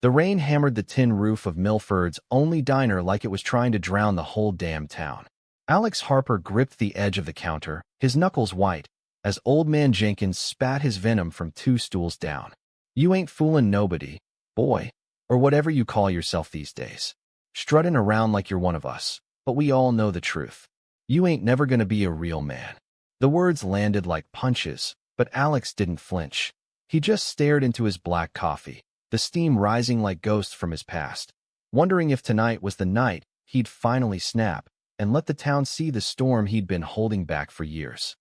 The rain hammered the tin roof of Milford's only diner like it was trying to drown the whole damn town. Alex Harper gripped the edge of the counter, his knuckles white, as Old Man Jenkins spat his venom from 2 stools down. "You ain't foolin' nobody, boy, or whatever you call yourself these days. Strutting around like you're one of us, but we all know the truth. You ain't never gonna be a real man." The words landed like punches, but Alex didn't flinch. He just stared into his black coffee, the steam rising like ghosts from his past, wondering if tonight was the night he'd finally snap and let the town see the storm he'd been holding back for years.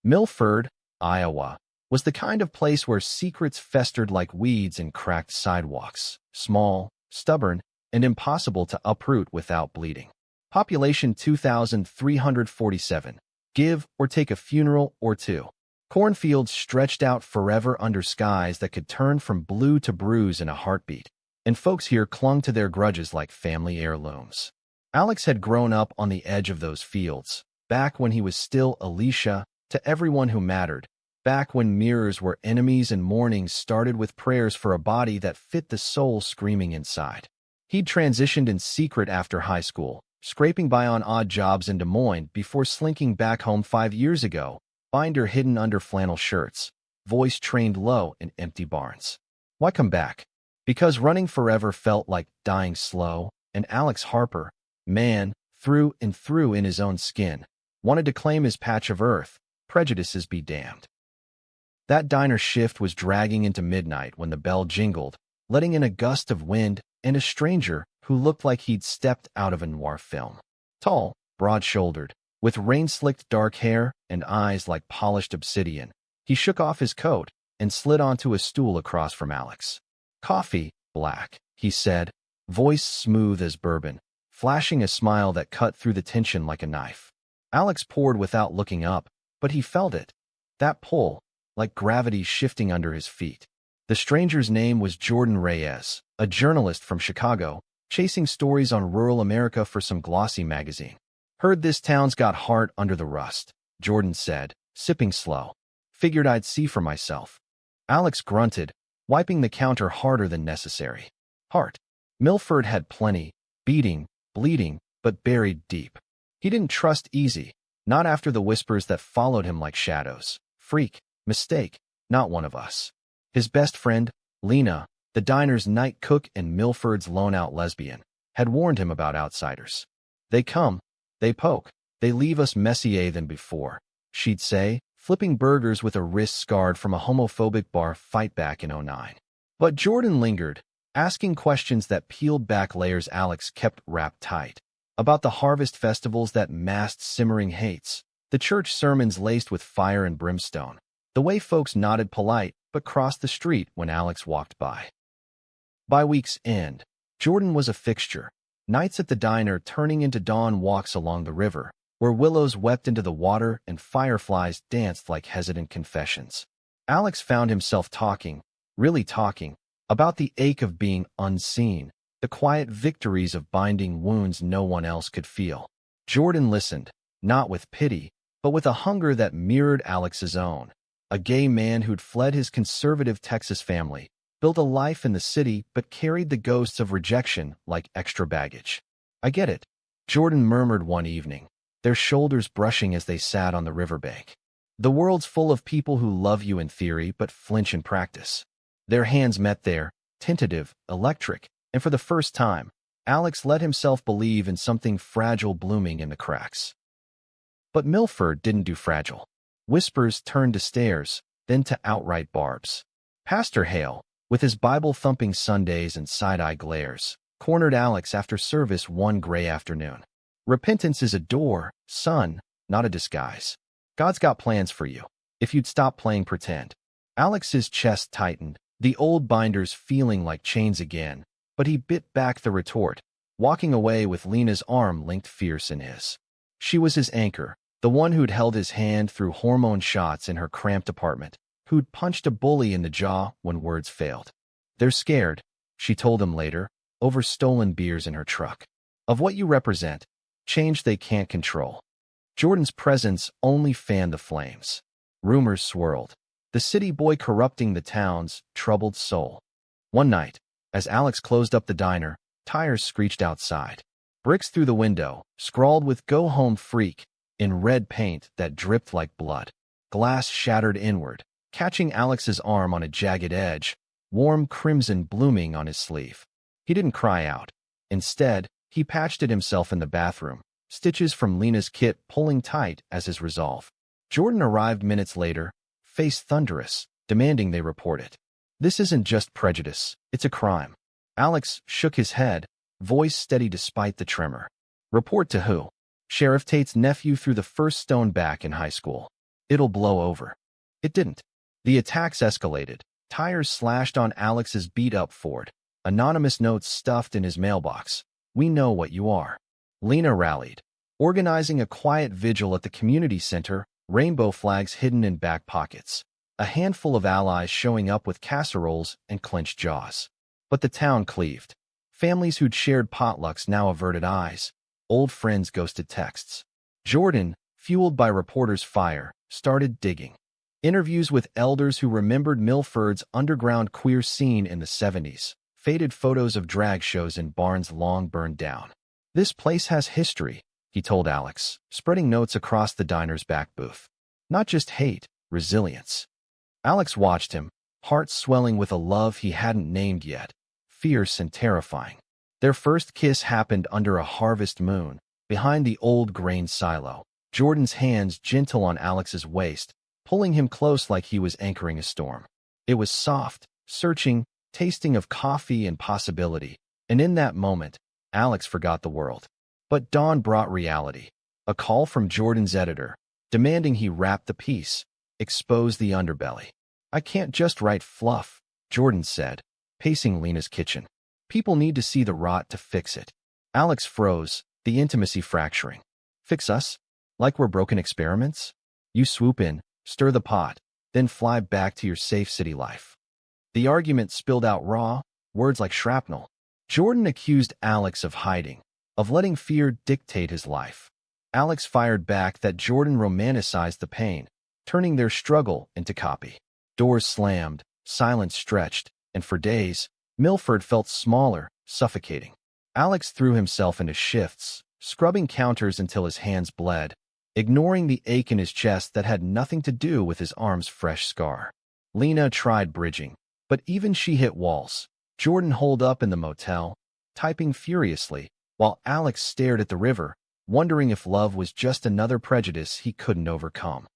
Milford, Iowa, was the kind of place where secrets festered like weeds in cracked sidewalks, small, stubborn, and impossible to uproot without bleeding. Population 2,347. Give or take a funeral or two. Cornfields stretched out forever under skies that could turn from blue to bruise in a heartbeat, and folks here clung to their grudges like family heirlooms. Alex had grown up on the edge of those fields, back when he was still Alicia to everyone who mattered, back when mirrors were enemies and mornings started with prayers for a body that fit the soul screaming inside. He'd transitioned in secret after high school, scraping by on odd jobs in Des Moines before slinking back home 5 years ago, binder hidden under flannel shirts, voice trained low in empty barns. Why come back? Because running forever felt like dying slow, and Alex Harper, man, through and through in his own skin, wanted to claim his patch of earth, prejudices be damned. That diner shift was dragging into midnight when the bell jingled, letting in a gust of wind and a stranger who looked like he'd stepped out of a noir film. Tall, broad-shouldered, with rain-slicked dark hair and eyes like polished obsidian, he shook off his coat and slid onto a stool across from Alex. "Coffee, black," he said, voice smooth as bourbon, flashing a smile that cut through the tension like a knife. Alex poured without looking up, but he felt it. That pull, like gravity shifting under his feet. The stranger's name was Jordan Reyes, a journalist from Chicago, chasing stories on rural America for some glossy magazine. "Heard this town's got heart under the rust," Jordan said, sipping slow. "Figured I'd see for myself." Alex grunted, wiping the counter harder than necessary. Heart. Milford had plenty, beating, bleeding, but buried deep. He didn't trust easy, not after the whispers that followed him like shadows. Freak, mistake, not one of us. His best friend, Lena, the diner's night cook and Milford's lone-out lesbian, had warned him about outsiders. "They come, they poke, they leave us messier than before," she'd say, flipping burgers with a wrist scarred from a homophobic bar fight back in '09. But Jordan lingered, asking questions that peeled back layers Alex kept wrapped tight. About the harvest festivals that masked simmering hates, the church sermons laced with fire and brimstone, the way folks nodded polite but crossed the street when Alex walked by. By week's end, Jordan was a fixture, nights at the diner turning into dawn walks along the river, where willows wept into the water and fireflies danced like hesitant confessions. Alex found himself talking, really talking, about the ache of being unseen, the quiet victories of binding wounds no one else could feel. Jordan listened, not with pity, but with a hunger that mirrored Alex's own. A gay man who'd fled his conservative Texas family, built a life in the city but carried the ghosts of rejection like extra baggage. "I get it," Jordan murmured one evening, their shoulders brushing as they sat on the riverbank. "The world's full of people who love you in theory but flinch in practice." Their hands met there, tentative, electric, and for the first time, Alex let himself believe in something fragile blooming in the cracks. But Milford didn't do fragile. Whispers turned to stares, then to outright barbs. Pastor Hale, with his Bible-thumping Sundays and side-eye glares, cornered Alex after service one gray afternoon. "Repentance is a door, son, not a disguise. God's got plans for you, if you'd stop playing pretend." Alex's chest tightened, the old binders feeling like chains again, but he bit back the retort, walking away with Lena's arm linked fierce in his. She was his anchor, the one who'd held his hand through hormone shots in her cramped apartment, who'd punched a bully in the jaw when words failed. "They're scared," she told him later, over stolen beers in her truck. "Of what you represent, change they can't control." Jordan's presence only fanned the flames. Rumors swirled, the city boy corrupting the town's troubled soul. One night, As Alex closed up the diner, tires screeched outside. Bricks through the window, scrawled with "Go Home Freak" in red paint that dripped like blood. Glass shattered inward, catching Alex's arm on a jagged edge, warm crimson blooming on his sleeve. He didn't cry out. Instead, he patched it himself in the bathroom, stitches from Lena's kit pulling tight as his resolve. Jordan arrived minutes later, face thunderous, demanding they report it. This isn't just prejudice, it's a crime. Alex shook his head, voice steady despite the tremor. Report to who? Sheriff Tate's nephew threw the first stone back in high school. It'll blow over. It didn't. The attacks escalated, tires slashed on Alex's beat-up Ford, anonymous notes stuffed in his mailbox. We know what you are. Lena rallied, organizing a quiet vigil at the community center, rainbow flags hidden in back pockets. A handful of allies showing up with casseroles and clenched jaws. But the town cleaved. Families who'd shared potlucks now averted eyes. Old friends ghosted texts. Jordan, fueled by reporters' fire, started digging. Interviews with elders who remembered Milford's underground queer scene in the 70s. Faded photos of drag shows in barns long burned down. This place has history, he told Alex, spreading notes across the diner's back booth. Not just hate, resilience. Alex watched him, heart swelling with a love he hadn't named yet, fierce and terrifying. Their first kiss happened under a harvest moon, behind the old grain silo, Jordan's hands gentle on Alex's waist, pulling him close like he was anchoring a storm. It was soft, searching, tasting of coffee and possibility, and in that moment, Alex forgot the world. But dawn brought reality. A call from Jordan's editor, demanding he wrap the piece, expose the underbelly. I can't just write fluff, Jordan said, pacing Lena's kitchen. People need to see the rot to fix it. Alex froze, the intimacy fracturing. Fix us? Like we're broken experiments? You swoop in, stir the pot, then fly back to your safe city life. The argument spilled out raw, words like shrapnel. Jordan accused Alex of hiding, of letting fear dictate his life. Alex fired back that Jordan romanticized the pain, turning their struggle into copy. Doors slammed, silence stretched, and for days, Milford felt smaller, suffocating. Alex threw himself into shifts, scrubbing counters until his hands bled, ignoring the ache in his chest that had nothing to do with his arm's fresh scar. Lena tried bridging, but even she hit walls. Jordan holed up in the motel, typing furiously, while Alex stared at the river, wondering if love was just another prejudice he couldn't overcome.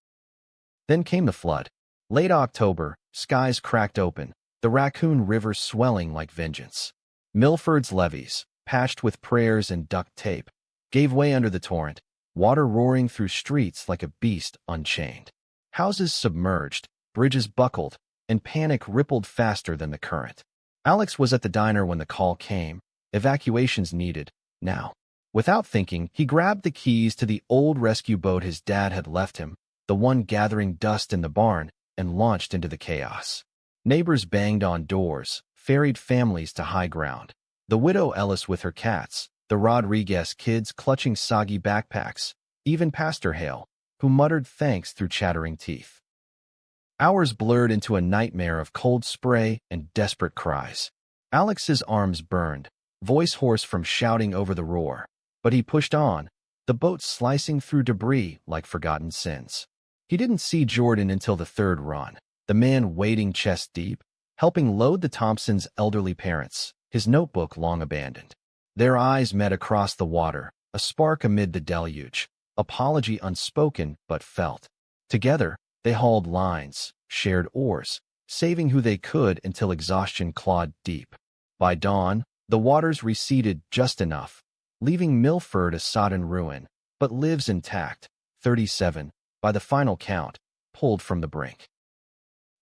Then came the flood. Late October, skies cracked open, the Raccoon River swelling like vengeance. Milford's levees, patched with prayers and duct tape, gave way under the torrent, water roaring through streets like a beast unchained. Houses submerged, bridges buckled, and panic rippled faster than the current. Alex was at the diner when the call came. Evacuations needed, now. Without thinking, he grabbed the keys to the old rescue boat his dad had left him, the one gathering dust in the barn, and launched into the chaos. Neighbors banged on doors, ferried families to high ground. The widow Ellis with her cats, the Rodriguez kids clutching soggy backpacks, even Pastor Hale, who muttered thanks through chattering teeth. Hours blurred into a nightmare of cold spray and desperate cries. Alex's arms burned, voice hoarse from shouting over the roar, but he pushed on, the boat slicing through debris like forgotten sins. He didn't see Jordan until the third run, the man wading chest deep, helping load the Thompsons' elderly parents, his notebook long abandoned. Their eyes met across the water, a spark amid the deluge, apology unspoken but felt. Together, they hauled lines, shared oars, saving who they could until exhaustion clawed deep. By dawn, the waters receded just enough, leaving Milford a sodden ruin, but lives intact, 37, by the final count, pulled from the brink.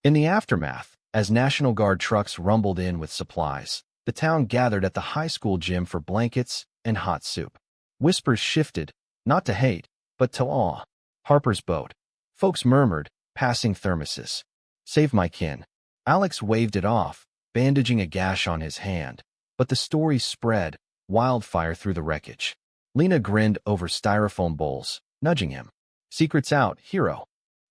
In the aftermath, as National Guard trucks rumbled in with supplies, the town gathered at the high school gym for blankets and hot soup. Whispers shifted, not to hate, but to awe. Harper's boat. Folks murmured, passing thermoses. Save my kin. Alex waved it off, bandaging a gash on his hand, but the story spread, wildfire through the wreckage. Lena grinned over styrofoam bowls, nudging him. Secrets out, hero.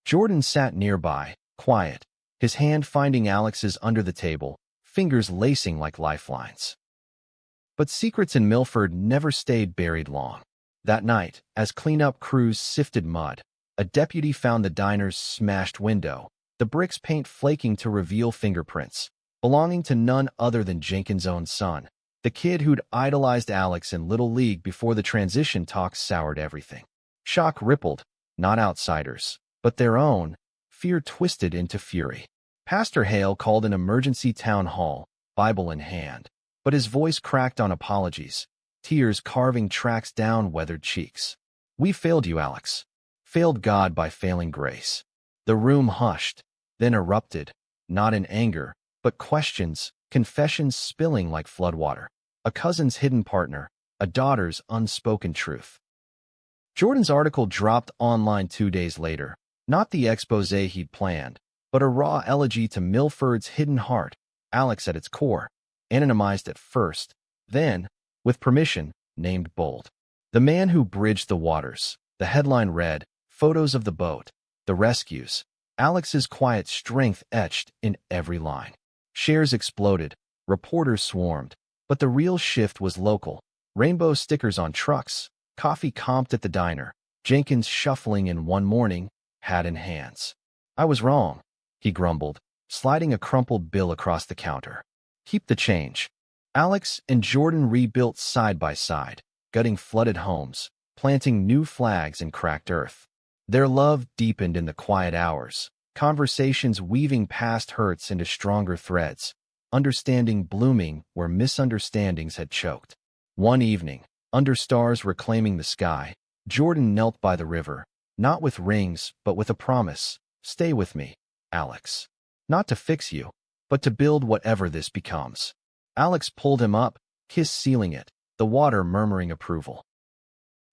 Jordan sat nearby, quiet, his hand finding Alex's under the table, fingers lacing like lifelines. But secrets in Milford never stayed buried long. That night, as cleanup crews sifted mud, a deputy found the diner's smashed window, the bricks paint flaking to reveal fingerprints, belonging to none other than Jenkins' own son, the kid who'd idolized Alex in Little League before the transition talks soured everything. Shock rippled, not outsiders, but their own, fear twisted into fury. Pastor Hale called an emergency town hall, Bible in hand, but his voice cracked on apologies, tears carving tracks down weathered cheeks. "We failed you, Alex. Failed God by failing grace." The room hushed, then erupted, not in anger, but questions, confessions spilling like floodwater. A cousin's hidden partner, a daughter's unspoken truth. Jordan's article dropped online 2 days later, not the expose he'd planned, but a raw elegy to Milford's hidden heart, Alex at its core, anonymized at first, then, with permission, named bold. The man who bridged the waters. The headline read, "Photos of the boat, the rescues." Alex's quiet strength etched in every line. Shares exploded, reporters swarmed, but the real shift was local. Rainbow stickers on trucks, coffee comped at the diner, Jenkins shuffling in one morning, hat in hands. "I was wrong," he grumbled, sliding a crumpled bill across the counter. "Keep the change." Alex and Jordan rebuilt side by side, gutting flooded homes, planting new flags in cracked earth. Their love deepened in the quiet hours, conversations weaving past hurts into stronger threads, understanding blooming where misunderstandings had choked. One evening, under stars reclaiming the sky, Jordan knelt by the river, not with rings but with a promise. "Stay with me, Alex. Not to fix you, but to build whatever this becomes." Alex pulled him up, kiss sealing it, the water murmuring approval.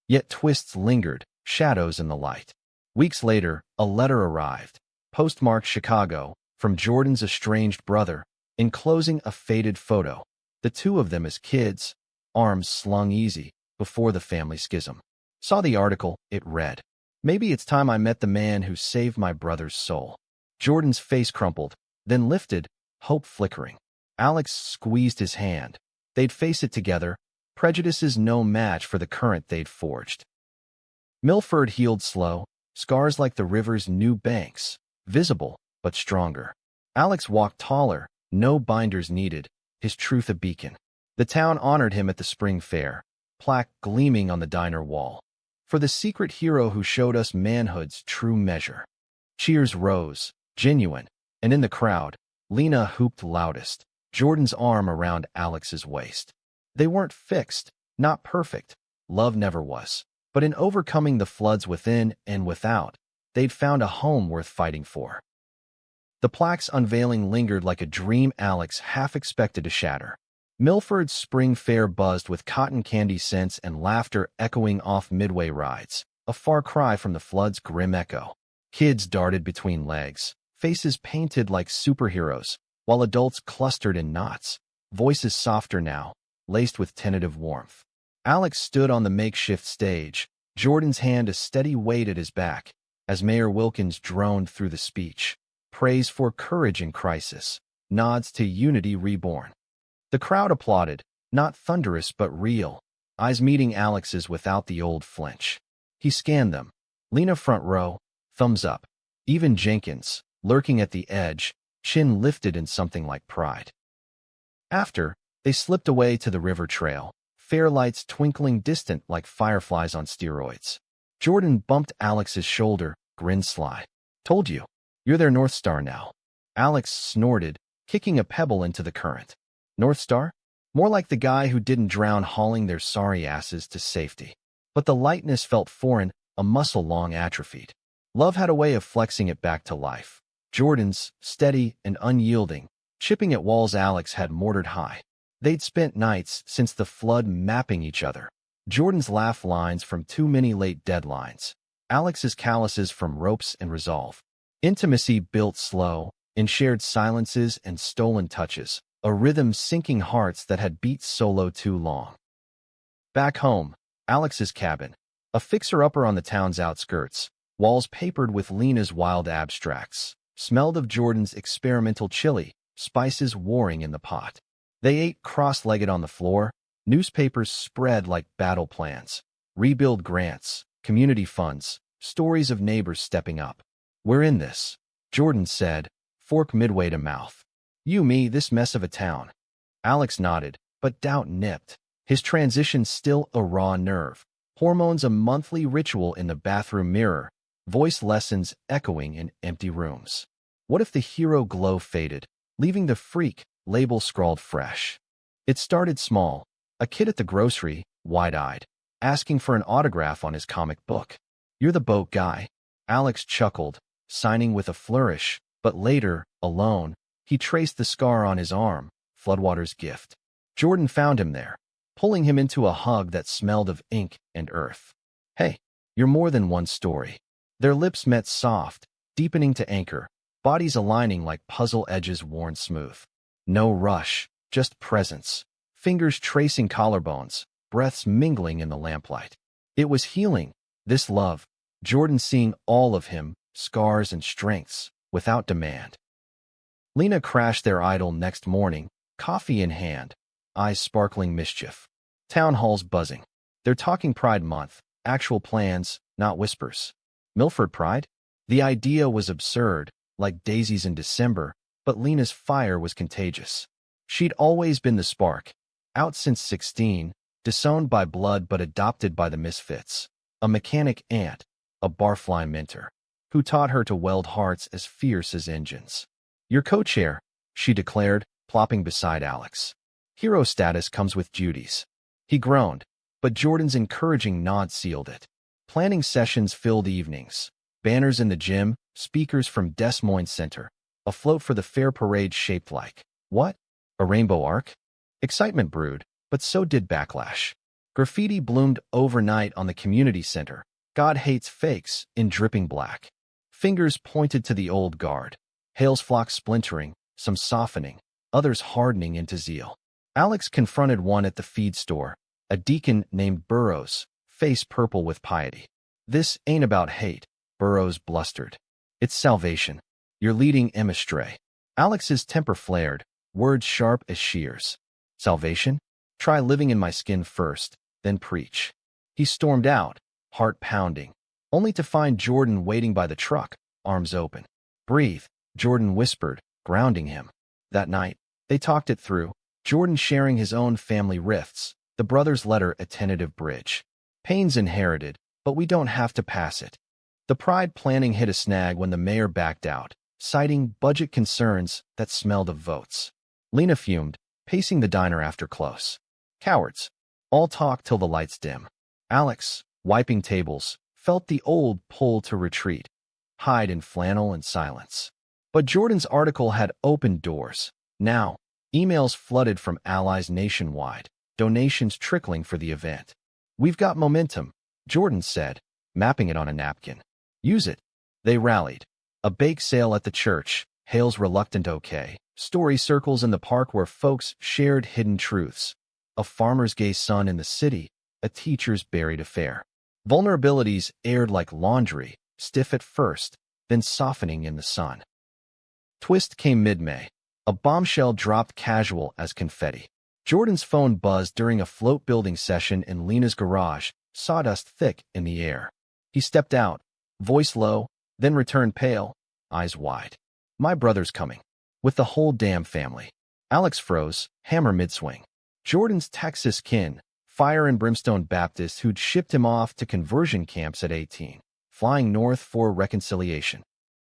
Yet twists lingered, shadows in the light. Weeks later, a letter arrived, postmarked Chicago, from Jordan's estranged brother, enclosing a faded photo, the two of them as kids, arms slung easy, before the family schism. Saw the article, it read, "Maybe it's time I met the man who saved my brother's soul." Jordan's face crumpled, then lifted, hope flickering. Alex squeezed his hand. They'd face it together, prejudices no match for the current they'd forged. Milford healed slow, scars like the river's new banks, visible but stronger. Alex walked taller, no binders needed, his truth a beacon. The town honored him at the spring fair, plaque gleaming on the diner wall. "For the secret hero who showed us manhood's true measure." Cheers rose, genuine, and in the crowd, Lena hooped loudest, Jordan's arm around Alex's waist. They weren't fixed, not perfect, love never was, but in overcoming the floods within and without, they'd found a home worth fighting for. The plaque's unveiling lingered like a dream Alex half expected to shatter. Milford's spring fair buzzed with cotton candy scents and laughter echoing off midway rides, a far cry from the flood's grim echo. Kids darted between legs, faces painted like superheroes, while adults clustered in knots, voices softer now, laced with tentative warmth. Alex stood on the makeshift stage, Jordan's hand a steady weight at his back, as Mayor Wilkins droned through the speech. Praise for courage in crisis, nods to unity reborn. The crowd applauded, not thunderous but real, eyes meeting Alex's without the old flinch. He scanned them. Lena front row, thumbs up. Even Jenkins, lurking at the edge, chin lifted in something like pride. After, they slipped away to the river trail, fair lights twinkling distant like fireflies on steroids. Jordan bumped Alex's shoulder, grinned sly. "Told you. You're their North Star now." Alex snorted, kicking a pebble into the current. "North Star? More like the guy who didn't drown hauling their sorry asses to safety." But the lightness felt foreign, a muscle long atrophied. Love had a way of flexing it back to life. Jordan's, steady and unyielding, chipping at walls Alex had mortared high. They'd spent nights since the flood mapping each other. Jordan's laugh lines from too many late deadlines. Alex's calluses from ropes and resolve. Intimacy built slow, in shared silences and stolen touches, a rhythm sinking hearts that had beat solo too long. Back home, Alex's cabin, a fixer-upper on the town's outskirts, walls papered with Lena's wild abstracts, smelled of Jordan's experimental chili, spices warring in the pot. They ate cross-legged on the floor, newspapers spread like battle plans, rebuild grants, community funds, stories of neighbors stepping up. "We're in this," Jordan said, fork midway to mouth. "You, me, this mess of a town." Alex nodded, but doubt nipped. His transition still a raw nerve. Hormones a monthly ritual in the bathroom mirror, voice lessons echoing in empty rooms. What if the hero glow faded, leaving the freak label scrawled fresh? It started small, a kid at the grocery, wide-eyed, asking for an autograph on his comic book. "You're the boat guy," Alex chuckled, signing with a flourish, but later, alone, he traced the scar on his arm, Floodwater's gift. Jordan found him there, pulling him into a hug that smelled of ink and earth. "Hey, you're more than one story." Their lips met soft, deepening to anchor, bodies aligning like puzzle edges worn smooth. No rush, just presence, fingers tracing collarbones, breaths mingling in the lamplight. It was healing, this love, Jordan seeing all of him, scars and strengths, without demand. Lena crashed their idol next morning, coffee in hand, eyes sparkling mischief. Town hall's buzzing. They're talking Pride Month, actual plans, not whispers. Milford Pride? The idea was absurd, like daisies in December, but Lena's fire was contagious. She'd always been the spark, out since 16, disowned by blood but adopted by the misfits. A mechanic aunt, a barfly mentor, who taught her to weld hearts as fierce as engines. "Your co-chair," she declared, plopping beside Alex. "Hero status comes with duties." He groaned, but Jordan's encouraging nod sealed it. Planning sessions filled evenings. Banners in the gym, speakers from Des Moines Center, a float for the fair parade shaped like, what? A rainbow arc? Excitement brewed, but so did backlash. Graffiti bloomed overnight on the community center, "God hates fakes," in dripping black. Fingers pointed to the old guard. Hale's flock splintering, some softening, others hardening into zeal. Alex confronted one at the feed store, a deacon named Burrows, face purple with piety. "This ain't about hate," Burrows blustered. "It's salvation. You're leading him astray." Alex's temper flared, words sharp as shears. "Salvation? Try living in my skin first, then preach." He stormed out, heart pounding, only to find Jordan waiting by the truck, arms open. "Breathe," Jordan whispered, grounding him. That night, they talked it through, Jordan sharing his own family rifts, the brother's letter a tentative bridge. "Pain's inherited, but we don't have to pass it." The Pride planning hit a snag when the mayor backed out, citing budget concerns that smelled of votes. Lena fumed, pacing the diner after close. "Cowards. All talk till the lights dim." Alex, wiping tables, felt the old pull to retreat, hide in flannel and silence. But Jordan's article had opened doors. Now, emails flooded from allies nationwide, donations trickling for the event. "We've got momentum," Jordan said, mapping it on a napkin. "Use it." They rallied. A bake sale at the church, Hale's reluctant okay, story circles in the park where folks shared hidden truths. A farmer's gay son in the city, a teacher's buried affair. Vulnerabilities aired like laundry, stiff at first, then softening in the sun. Twist came mid-May. A bombshell dropped casual as confetti. Jordan's phone buzzed during a float-building session in Lena's garage, sawdust thick in the air. He stepped out, voice low, then returned pale, eyes wide. "My brother's coming. With the whole damn family." Alex froze, hammer mid-swing. Jordan's Texas kin, fire and brimstone Baptist who'd shipped him off to conversion camps at 18, flying north for reconciliation.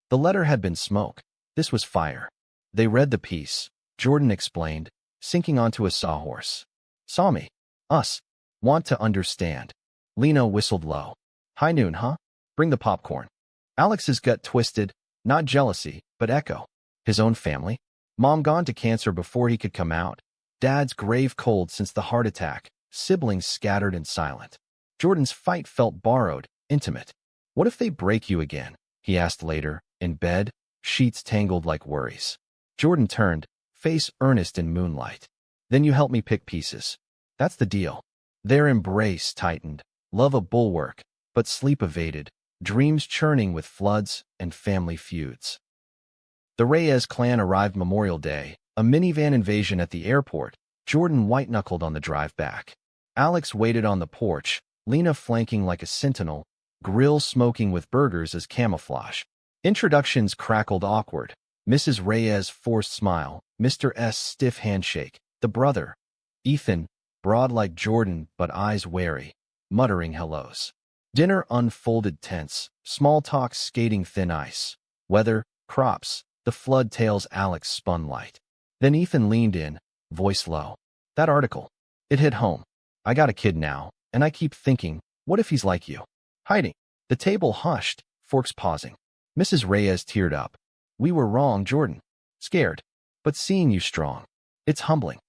The letter had been smoke. This was fire. They read the piece, Jordan explained, sinking onto a sawhorse. "Saw me. Us. Want to understand." Lena whistled low. "High noon, huh? Bring the popcorn." Alex's gut twisted, not jealousy, but echo. His own family? Mom gone to cancer before he could come out. Dad's grave cold since the heart attack. Siblings scattered and silent. Jordan's fight felt borrowed, intimate. "What if they break you again?" he asked later, in bed, sheets tangled like worries. Jordan turned, face earnest in moonlight. "Then you help me pick pieces." That's the deal. Their embrace tightened, love a bulwark, but sleep evaded, dreams churning with floods and family feuds. The Reyes clan arrived Memorial Day, A minivan invasion at the airport. Jordan white-knuckled on the drive back. Alex waited on the porch, Lena flanking like a sentinel, grill smoking with burgers as camouflage. Introductions crackled awkward. Mrs. Reyes' forced smile, Mr. S' stiff handshake, the brother, Ethan, broad like Jordan but eyes wary, muttering hellos. Dinner unfolded tense, small talk skating thin ice. Weather, crops, the flood tales Alex spun light. Then Ethan leaned in, voice low. That article. It hit home. I got a kid now, and I keep thinking, what if he's like you? Hiding. The table hushed, forks pausing. Mrs. Reyes teared up. We were wrong, Jordan. Scared. But seeing you strong. It's humbling.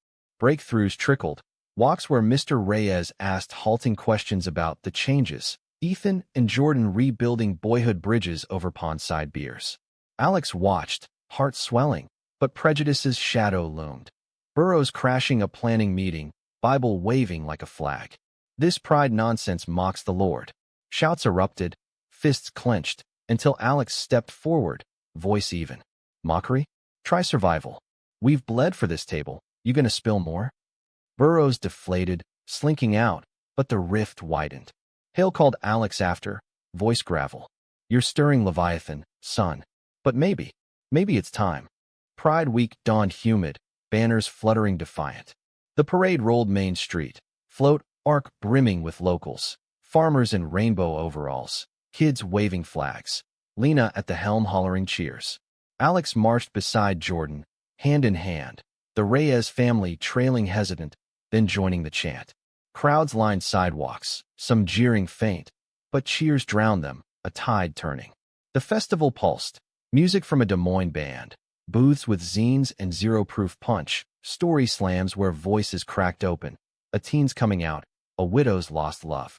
Breakthroughs trickled. Walks where Mr. Reyes asked halting questions about the changes. Ethan and Jordan rebuilding boyhood bridges over pondside beers. Alex watched, heart swelling, but prejudice's shadow loomed. Burroughs crashing a planning meeting, Bible waving like a flag. This pride nonsense mocks the Lord. Shouts erupted, fists clenched, until Alex stepped forward, voice even. Mockery? Try survival. We've bled for this table. You gonna spill more? Burroughs deflated, slinking out, but the rift widened. Hale called Alex after, voice gravel. You're stirring Leviathan, son. But maybe it's time. Pride Week dawned humid, banners fluttering defiant. The parade rolled Main Street, float arc brimming with locals, farmers in rainbow overalls, kids waving flags, Lena at the helm hollering cheers. Alex marched beside Jordan, hand in hand, the Reyes family trailing hesitant, then joining the chant. Crowds lined sidewalks, some jeering faint, but cheers drowned them, a tide turning. The festival pulsed, music from a Des Moines band, booths with zines and zero-proof punch, story slams where voices cracked open, a teen's coming out, a widow's lost love.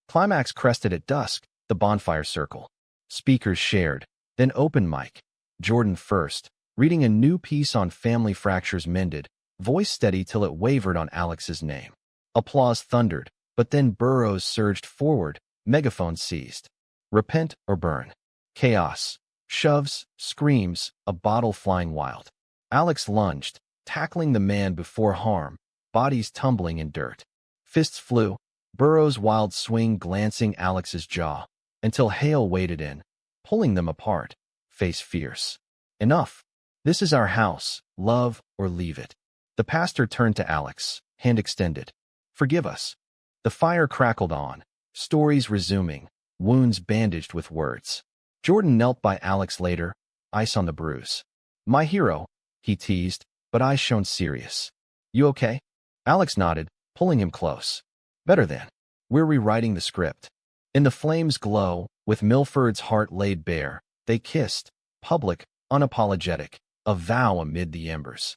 Climax crested at dusk, the bonfire circle. Speakers shared, then open mic. Jordan first, reading a new piece on family fractures mended, voice steady till it wavered on Alex's name. Applause thundered, but then Burroughs surged forward, megaphone seized. Repent or burn. Chaos. Shoves, screams, a bottle flying wild. Alex lunged, tackling the man before harm, bodies tumbling in dirt. Fists flew, Burroughs' wild swing glancing Alex's jaw, until Hale waded in, pulling them apart, face fierce. Enough. This is our house, love or leave it. The pastor turned to Alex, hand extended. Forgive us. The fire crackled on, stories resuming, wounds bandaged with words. Jordan knelt by Alex later, ice on the bruise. My hero, he teased, but eyes shone serious. You okay? Alex nodded, pulling him close. Better than. We're rewriting the script. In the flames' glow, with Milford's heart laid bare, they kissed, public, unapologetic, a vow amid the embers.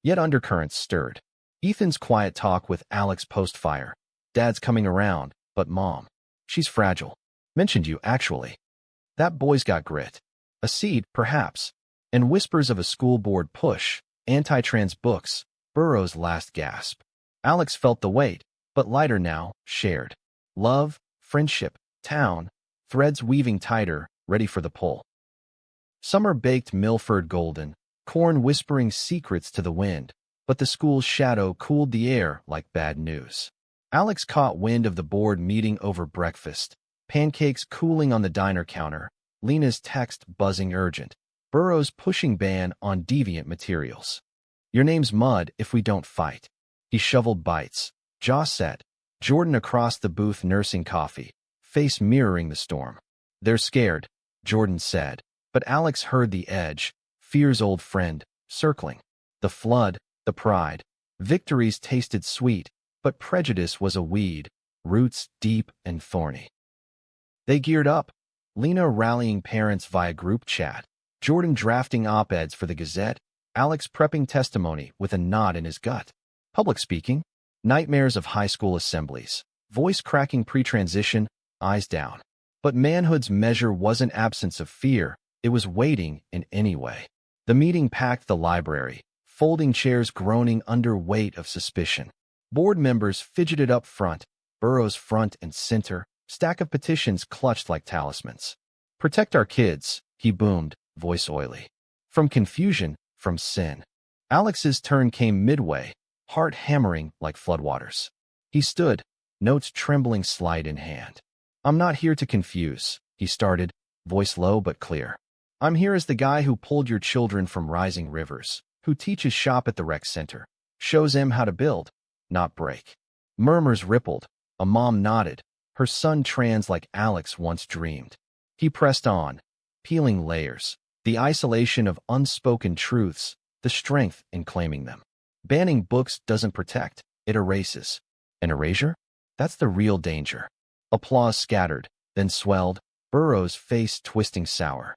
Yet undercurrents stirred. Ethan's quiet talk with Alex post-fire. Dad's coming around, but Mom. She's fragile. Mentioned you, actually. That boy's got grit. A seed, perhaps. And whispers of a school board push, anti-trans books, Burroughs' last gasp. Alex felt the weight, but lighter now, shared. Love, friendship, town, threads weaving tighter, ready for the pull. Summer baked Milford golden, corn whispering secrets to the wind, but the school's shadow cooled the air like bad news. Alex caught wind of the board meeting over breakfast, pancakes cooling on the diner counter, Lena's text buzzing urgent, Burroughs pushing ban on deviant materials. Your name's mud if we don't fight. He shoveled bites, jaw set, Jordan across the booth nursing coffee, face mirroring the storm. They're scared, Jordan said, but Alex heard the edge, fear's old friend, circling. The flood, the pride. Victories tasted sweet, but prejudice was a weed, roots deep and thorny. They geared up, Lena rallying parents via group chat, Jordan drafting op-eds for the Gazette, Alex prepping testimony with a nod in his gut. Public speaking, nightmares of high school assemblies, voice cracking pre-transition, eyes down. But manhood's measure wasn't absence of fear, it was waiting in any way. The meeting packed the library, folding chairs groaning under weight of suspicion. Board members fidgeted up front, Burroughs front and center, stack of petitions clutched like talismans. Protect our kids, he boomed, voice oily. From confusion, from sin. Alex's turn came midway, heart hammering like floodwaters. He stood, notes trembling slide in hand. "I'm not here to confuse," he started, voice low but clear. "I'm here as the guy who pulled your children from rising rivers, who teaches shop at the rec center, shows them how to build, not break." Murmurs rippled. A mom nodded, her son trans like Alex once dreamed. He pressed on, peeling layers, the isolation of unspoken truths, the strength in claiming them. Banning books doesn't protect, it erases. An erasure? That's the real danger. Applause scattered, then swelled, Burroughs' face twisting sour.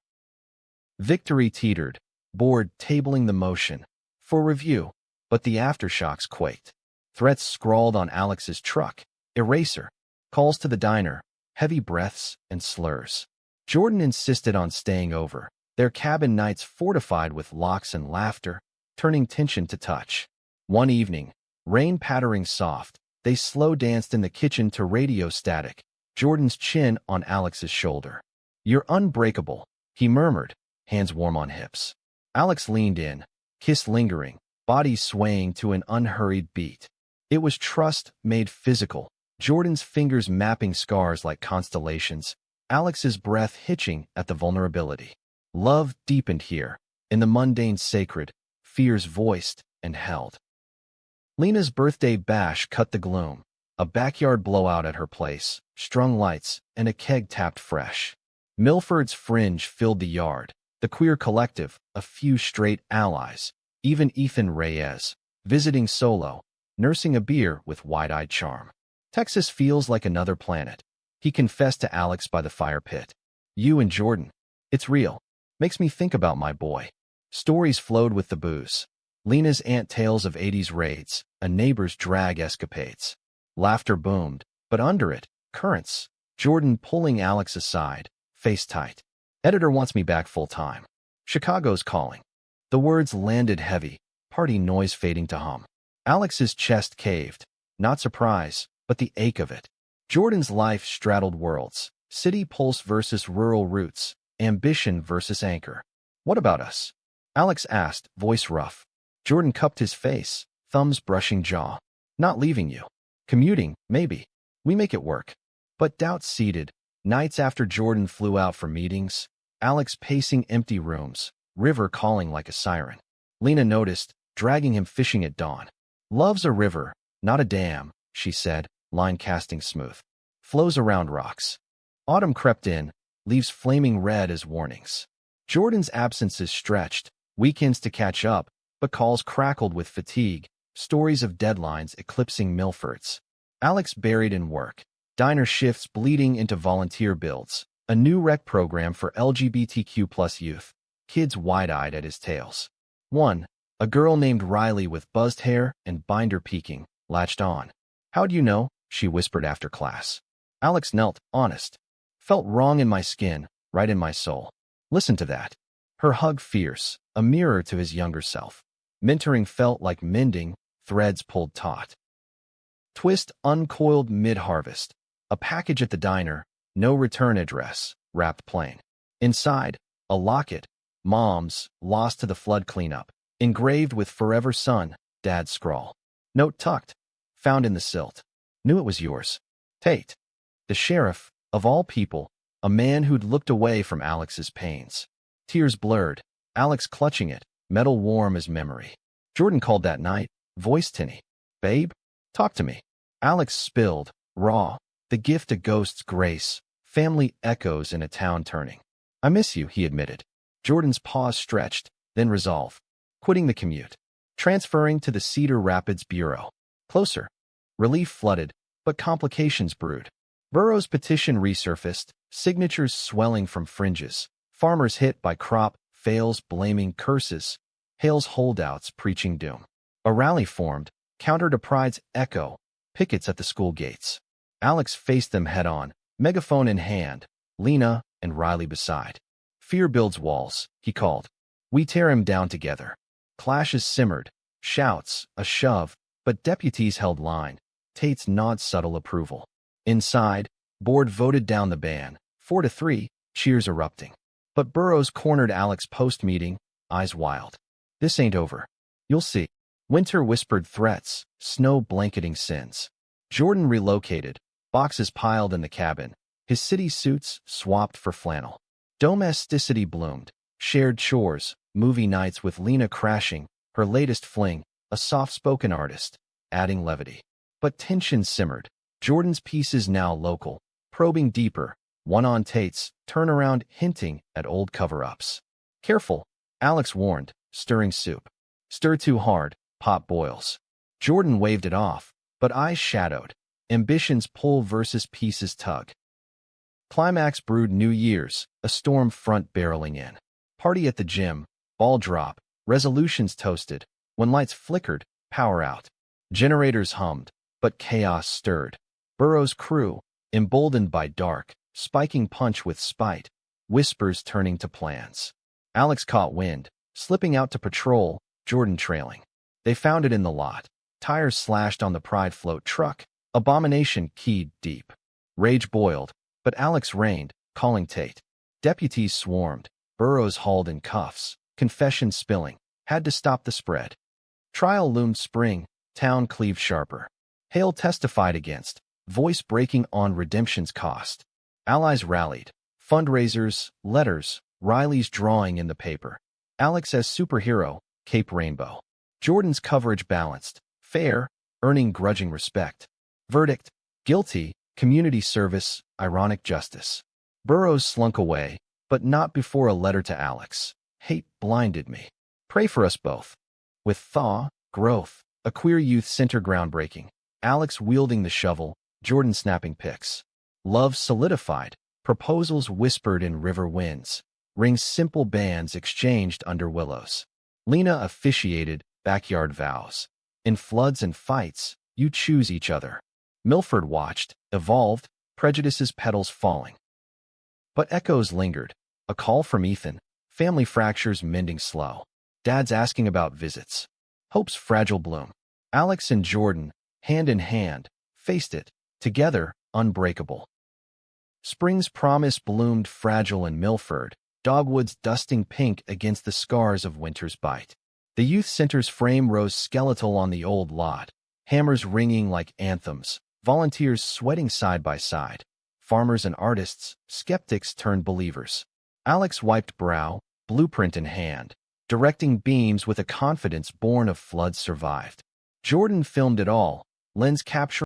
Victory teetered, board tabling the motion. For review, but the aftershocks quaked. Threats scrawled on Alex's truck. Eraser. Calls to the diner. Heavy breaths and slurs. Jordan insisted on staying over, their cabin nights fortified with locks and laughter, turning tension to touch. One evening, rain pattering soft, they slow danced in the kitchen to radio static, Jordan's chin on Alex's shoulder. "You're unbreakable," he murmured, hands warm on hips. Alex leaned in, kiss lingering, body swaying to an unhurried beat. It was trust made physical, Jordan's fingers mapping scars like constellations, Alex's breath hitching at the vulnerability. Love deepened here, in the mundane sacred, fears voiced and held. Lena's birthday bash cut the gloom, a backyard blowout at her place, strung lights, and a keg tapped fresh. Milford's fringe filled the yard, the queer collective, a few straight allies, even Ethan Reyes, visiting solo, nursing a beer with wide-eyed charm. "Texas feels like another planet," he confessed to Alex by the fire pit. "You and Jordan. It's real. Makes me think about my boy." Stories flowed with the booze. Lena's aunt tales of 80s raids, a neighbor's drag escapades. Laughter boomed, but under it, currents. Jordan pulling Alex aside, face tight. "Editor wants me back full-time. Chicago's calling." The words landed heavy, party noise fading to hum. Alex's chest caved, not surprise, but the ache of it. Jordan's life straddled worlds, city pulse versus rural roots, ambition versus anchor. "What about us?" Alex asked, voice rough. Jordan cupped his face, thumbs brushing jaw. "Not leaving you. Commuting, maybe. We make it work." But doubt seeded. Nights after Jordan flew out for meetings, Alex pacing empty rooms, river calling like a siren. Lena noticed, dragging him fishing at dawn. "Love's a river, not a dam," she said, line casting smooth. "Flows around rocks." Autumn crept in, leaves flaming red as warnings. Jordan's absences stretched, weekends to catch up, but calls crackled with fatigue, stories of deadlines eclipsing Milford's. Alex buried in work, diner shifts bleeding into volunteer builds, a new rec program for LGBTQ+ youth, kids wide-eyed at his tales. One, a girl named Riley with buzzed hair and binder peeking, latched on. "How'd you know?" she whispered after class. Alex knelt, honest. "Felt wrong in my skin, right in my soul." Listen to that. Her hug fierce, a mirror to his younger self. Mentoring felt like mending, threads pulled taut. Twist uncoiled mid-harvest. A package at the diner, no return address, wrapped plain. Inside, a locket, Mom's, lost to the flood cleanup, engraved with "Forever Son," Dad's scrawl. Note tucked, found in the silt. "Knew it was yours. Tate." The sheriff, of all people, a man who'd looked away from Alex's pains. Tears blurred, Alex clutching it, metal warm as memory. Jordan called that night, voice tinny. "Babe, talk to me." Alex spilled, raw, the gift of ghost's grace, family echoes in a town turning. "I miss you," he admitted. Jordan's pause stretched, then resolve. Quitting the commute. Transferring to the Cedar Rapids Bureau. Closer. Relief flooded, but complications brewed. Burroughs' petition resurfaced, signatures swelling from fringes. Farmers hit by crop fails blaming curses. Hale's holdouts preaching doom. A rally formed, counter to Pride's echo, pickets at the school gates. Alex faced them head-on, megaphone in hand, Lena and Riley beside. "Fear builds walls," he called. "We tear him down together." Clashes simmered, shouts, a shove, but deputies held line, Tate's nod subtle approval. Inside, board voted down the ban, 4-3, cheers erupting. But Burroughs cornered Alex post-meeting, eyes wild. This ain't over. You'll see. Winter whispered threats, snow blanketing sins. Jordan relocated, boxes piled in the cabin, his city suits swapped for flannel. Domesticity bloomed, shared chores, movie nights with Lena crashing, her latest fling, a soft-spoken artist, adding levity. But tension simmered. Jordan's pieces now local, probing deeper, one on Tate's, turnaround hinting at old cover-ups. Careful, Alex warned, stirring soup. Stir too hard, pot boils. Jordan waved it off, but eyes shadowed. Ambition's pull versus pieces tug. Climax brewed New Year's, a storm front barreling in. Party at the gym, ball drop, resolutions toasted. When lights flickered, power out. Generators hummed, but chaos stirred. Burrow's crew, emboldened by dark, spiking punch with spite, whispers turning to plans. Alex caught wind, slipping out to patrol, Jordan trailing. They found it in the lot. Tires slashed on the Pride float truck. Abomination keyed deep. Rage boiled, but Alex reigned, calling Tate. Deputies swarmed. Burrows hauled in cuffs. Confession spilling. Had to stop the spread. Trial loomed spring. Town cleaved sharper. Hale testified against. Voice breaking on redemption's cost. Allies rallied. Fundraisers, letters, Riley's drawing in the paper. Alex as superhero, Cape Rainbow. Jordan's coverage balanced. Fair, earning grudging respect. Verdict, guilty, community service, ironic justice. Burrows slunk away, but not before a letter to Alex. Hate blinded me. Pray for us both. With thaw, growth, a queer youth center groundbreaking. Alex wielding the shovel, Jordan snapping pics. Love solidified, proposals whispered in river winds. Rings simple bands exchanged under willows. Lena officiated, backyard vows. In floods and fights, you choose each other. Milford watched, evolved, prejudice's petals falling. But echoes lingered. A call from Ethan, family fractures mending slow. Dad's asking about visits. Hope's fragile bloom. Alex and Jordan, hand in hand, faced it, together, unbreakable. Spring's promise bloomed fragile in Milford, dogwoods dusting pink against the scars of winter's bite. The youth center's frame rose skeletal on the old lot, hammers ringing like anthems, volunteers sweating side by side. Farmers and artists, skeptics turned believers. Alex wiped brow, blueprint in hand, directing beams with a confidence born of floods survived. Jordan filmed it all, lens capturing